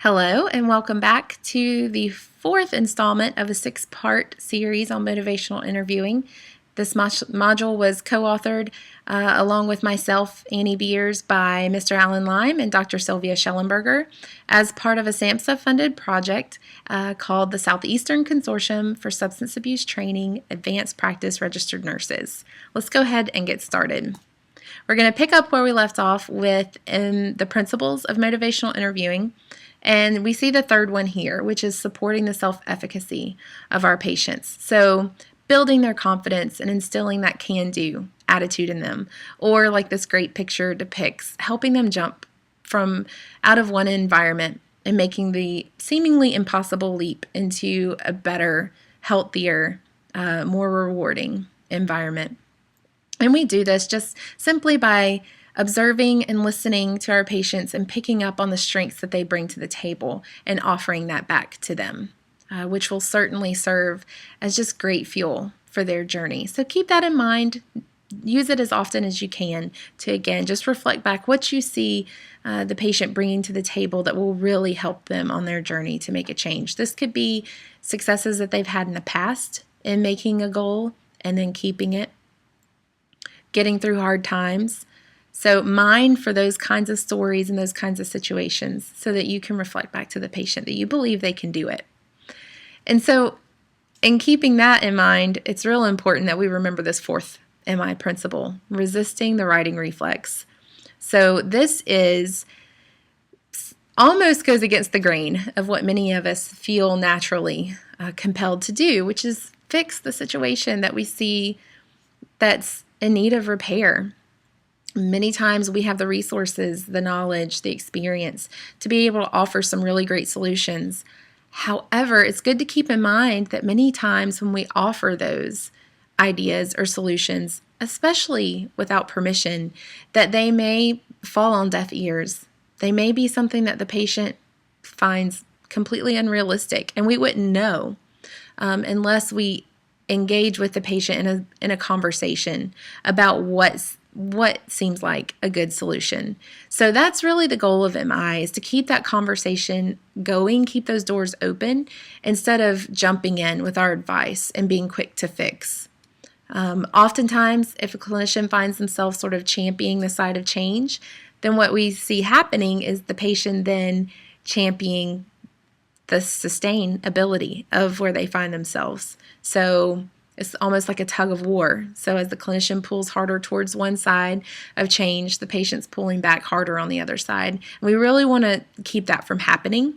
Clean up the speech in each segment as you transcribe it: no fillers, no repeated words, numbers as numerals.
Hello, and welcome back to the fourth installment of a six-part series on motivational interviewing. This module was co-authored along with myself, Annie Beers, by Mr. Alan Lime and Dr. Sylvia Schellenberger as part of a SAMHSA-funded project called the Southeastern Consortium for Substance Abuse Training Advanced Practice Registered Nurses. Let's go ahead and get started. We're going to pick up where we left off with the principles of motivational interviewing. And we see the third one here, which is supporting the self-efficacy of our patients. So building their confidence and instilling that can-do attitude in them. Or like this great picture depicts, helping them jump from out of one environment and making the seemingly impossible leap into a better, healthier, more rewarding environment. And we do this just simply by observing and listening to our patients and picking up on the strengths that they bring to the table and offering that back to them, which will certainly serve as just great fuel for their journey. So keep that in mind. Use it as often as you can to, again, just reflect back what you see the patient bringing to the table that will really help them on their journey to make a change. This could be successes that they've had in the past in making a goal and then keeping it, getting through hard times. So mind for those kinds of stories and those kinds of situations so that you can reflect back to the patient that you believe they can do it. And so in keeping that in mind, it's real important that we remember this fourth MI principle, resisting the writing reflex. So this is almost goes against the grain of what many of us feel naturally compelled to do, which is fix the situation that we see that's in need of repair. Many times we have the resources, the knowledge, the experience to be able to offer some really great solutions. However, it's good to keep in mind that many times when we offer those ideas or solutions, especially without permission, that they may fall on deaf ears. They may be something that the patient finds completely unrealistic, and we wouldn't know unless we engage with the patient in a conversation about what seems like a good solution. So that's really the goal of MI, is to keep that conversation going, keep those doors open, instead of jumping in with our advice and being quick to fix. Oftentimes, if a clinician finds themselves sort of championing the side of change, then what we see happening is the patient then championing the sustainability of where they find themselves. So it's almost like a tug of war. So as the clinician pulls harder towards one side of change, the patient's pulling back harder on the other side. And we really want to keep that from happening.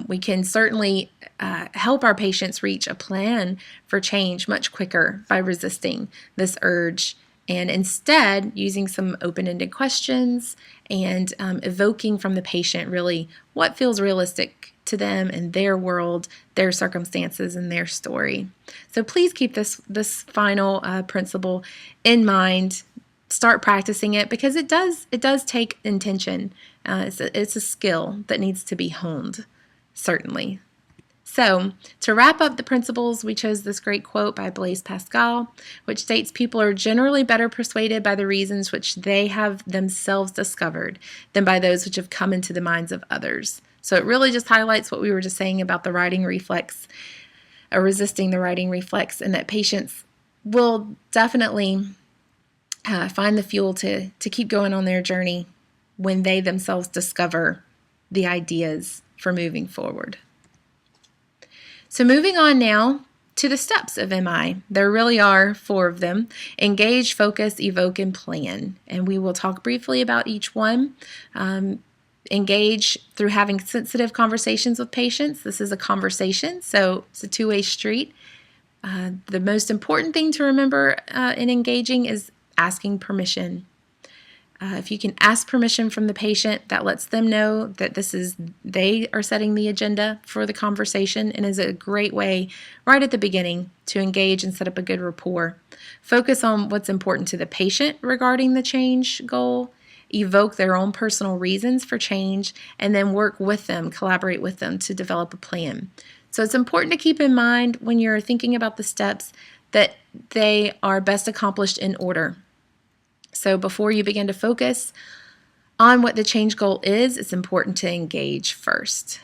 We can certainly help our patients reach a plan for change much quicker by resisting this urge and instead using some open-ended questions and evoking from the patient really what feels realistic to them and their world, their circumstances, and their story. So please keep this final principle in mind. Start practicing it because it does take intention. It's a skill that needs to be honed, certainly. So, to wrap up the principles, we chose this great quote by Blaise Pascal, which states, "People are generally better persuaded by the reasons which they have themselves discovered than by those which have come into the minds of others." So it really just highlights what we were just saying about the writing reflex, or resisting the writing reflex, and that patients will definitely find the fuel to keep going on their journey when they themselves discover the ideas for moving forward. So moving on now to the steps of MI. There really are 4 of them: engage, focus, evoke, and plan. And we will talk briefly about each one. Engage through having sensitive conversations with patients. This is a conversation, so it's a two-way street. The most important thing to remember in engaging is asking permission. If you can ask permission from the patient, that lets them know that they are setting the agenda for the conversation and is a great way right at the beginning to engage and set up a good rapport. Focus on what's important to the patient regarding the change goal, evoke their own personal reasons for change, and then work with them, collaborate with them to develop a plan. So it's important to keep in mind when you're thinking about the steps that they are best accomplished in order. So before you begin to focus on what the change goal is, it's important to engage first.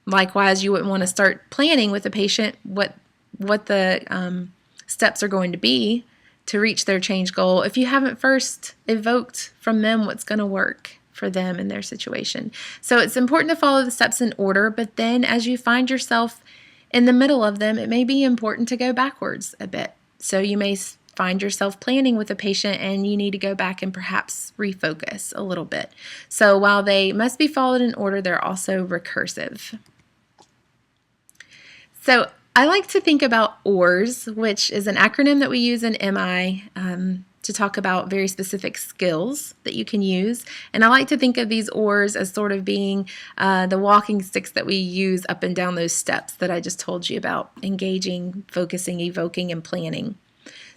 Likewise, you wouldn't want to start planning with the patient what the steps are going to be to reach their change goal if you haven't first evoked from them what's going to work for them in their situation. So it's important to follow the steps in order, but then as you find yourself in the middle of them, it may be important to go backwards a bit. So you may find yourself planning with a patient and you need to go back and perhaps refocus a little bit. So while they must be followed in order, they're also recursive. So I like to think about OARS, which is an acronym that we use in MI to talk about very specific skills that you can use. And I like to think of these OARS as sort of being the walking sticks that we use up and down those steps that I just told you about: engaging, focusing, evoking, and planning.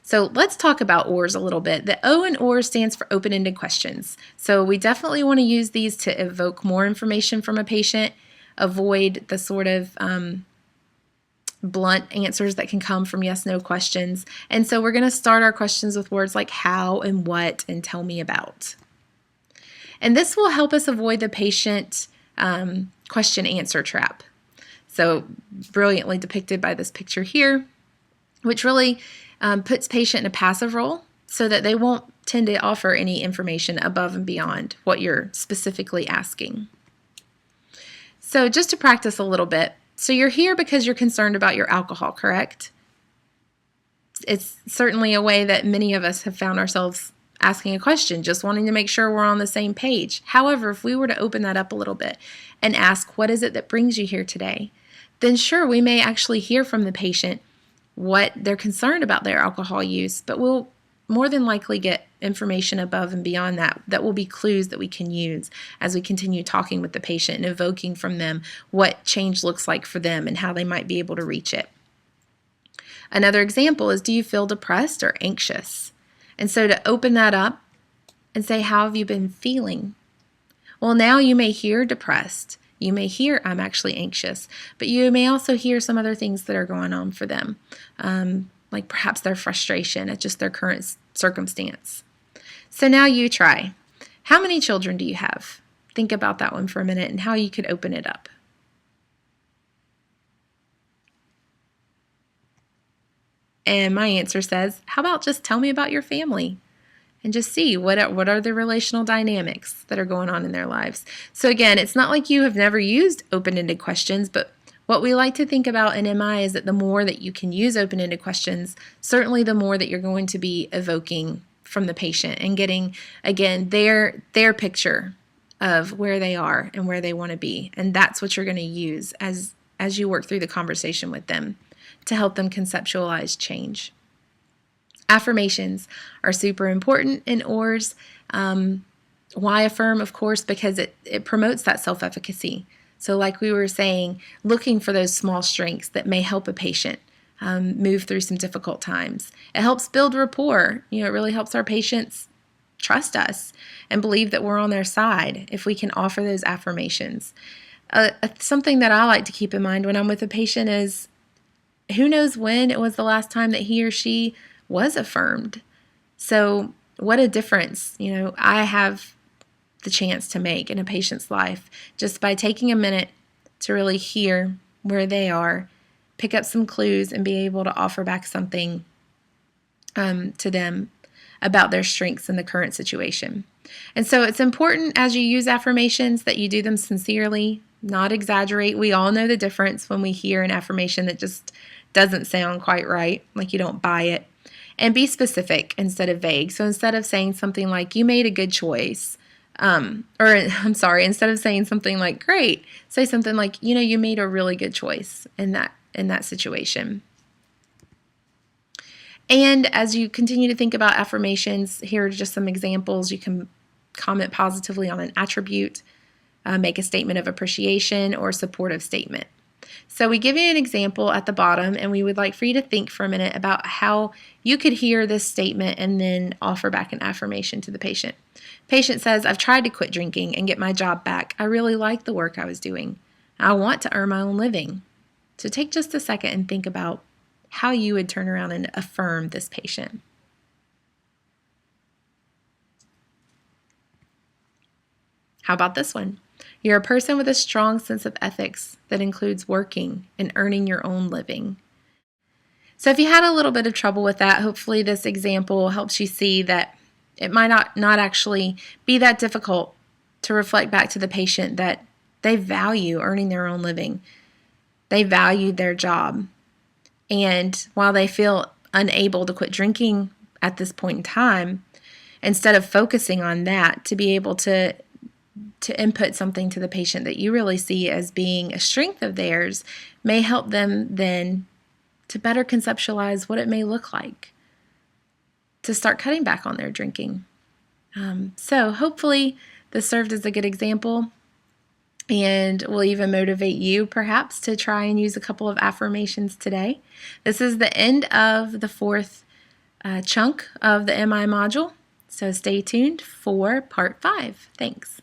So let's talk about OARS a little bit. The O in OARS stands for open-ended questions. So we definitely want to use these to evoke more information from a patient, avoid the sort of blunt answers that can come from yes/no questions. And so we're going to start our questions with words like how and what and tell me about. And this will help us avoid the patient question-answer trap. So brilliantly depicted by this picture here, which really puts patient in a passive role so that they won't tend to offer any information above and beyond what you're specifically asking. So just to practice a little bit, so you're here because you're concerned about your alcohol, correct? It's certainly a way that many of us have found ourselves asking a question, just wanting to make sure we're on the same page. However, if we were to open that up a little bit and ask, what is it that brings you here today? Then sure, we may actually hear from the patient what they're concerned about their alcohol use, but we'll more than likely get information above and beyond that that will be clues that we can use as we continue talking with the patient and evoking from them what change looks like for them and how they might be able to reach it. Another example is, do you feel depressed or anxious? And so to open that up and say, how have you been feeling? Well, now you may hear depressed. You may hear, I'm actually anxious, but you may also hear some other things that are going on for them, like perhaps their frustration at just their current circumstance. So now you try. How many children do you have? Think about that one for a minute and how you could open it up. And my answer says, how about just tell me about your family? And just see what are the relational dynamics that are going on in their lives. So again, it's not like you have never used open-ended questions, but what we like to think about in MI is that the more that you can use open-ended questions, certainly the more that you're going to be evoking from the patient and getting, again, their picture of where they are and where they want to be. And that's what you're going to use as you work through the conversation with them to help them conceptualize change. Affirmations are super important in OARS. Why affirm? Of course, because it promotes that self-efficacy. So like we were saying, looking for those small strengths that may help a patient move through some difficult times. It helps build rapport. It really helps our patients trust us and believe that we're on their side if we can offer those affirmations. Something that I like to keep in mind when I'm with a patient is, who knows when it was the last time that he or she was affirmed. So what a difference, I have the chance to make in a patient's life just by taking a minute to really hear where they are, pick up some clues, and be able to offer back something to them about their strengths in the current situation. And so it's important as you use affirmations that you do them sincerely, not exaggerate. We all know the difference when we hear an affirmation that just doesn't sound quite right, like you don't buy it. And be specific instead of vague. So instead of saying something like, you made a good choice, instead of saying something like, great, say something like, you made a really good choice in that situation. And as you continue to think about affirmations, here are just some examples. You can comment positively on an attribute, make a statement of appreciation, or a supportive statement. So we give you an example at the bottom, and we would like for you to think for a minute about how you could hear this statement and then offer back an affirmation to the patient. Patient says, I've tried to quit drinking and get my job back. I really like the work I was doing. I want to earn my own living. So take just a second and think about how you would turn around and affirm this patient. How about this one? You're a person with a strong sense of ethics that includes working and earning your own living. So if you had a little bit of trouble with that, hopefully this example helps you see that it might not actually be that difficult to reflect back to the patient that they value earning their own living. They value their job. And while they feel unable to quit drinking at this point in time, instead of focusing on that, to be able to input something to the patient that you really see as being a strength of theirs may help them then to better conceptualize what it may look like to start cutting back on their drinking. So hopefully this served as a good example and will even motivate you perhaps to try and use a couple of affirmations today. This is the end of the fourth chunk of the MI module, so stay tuned for part 5. Thanks.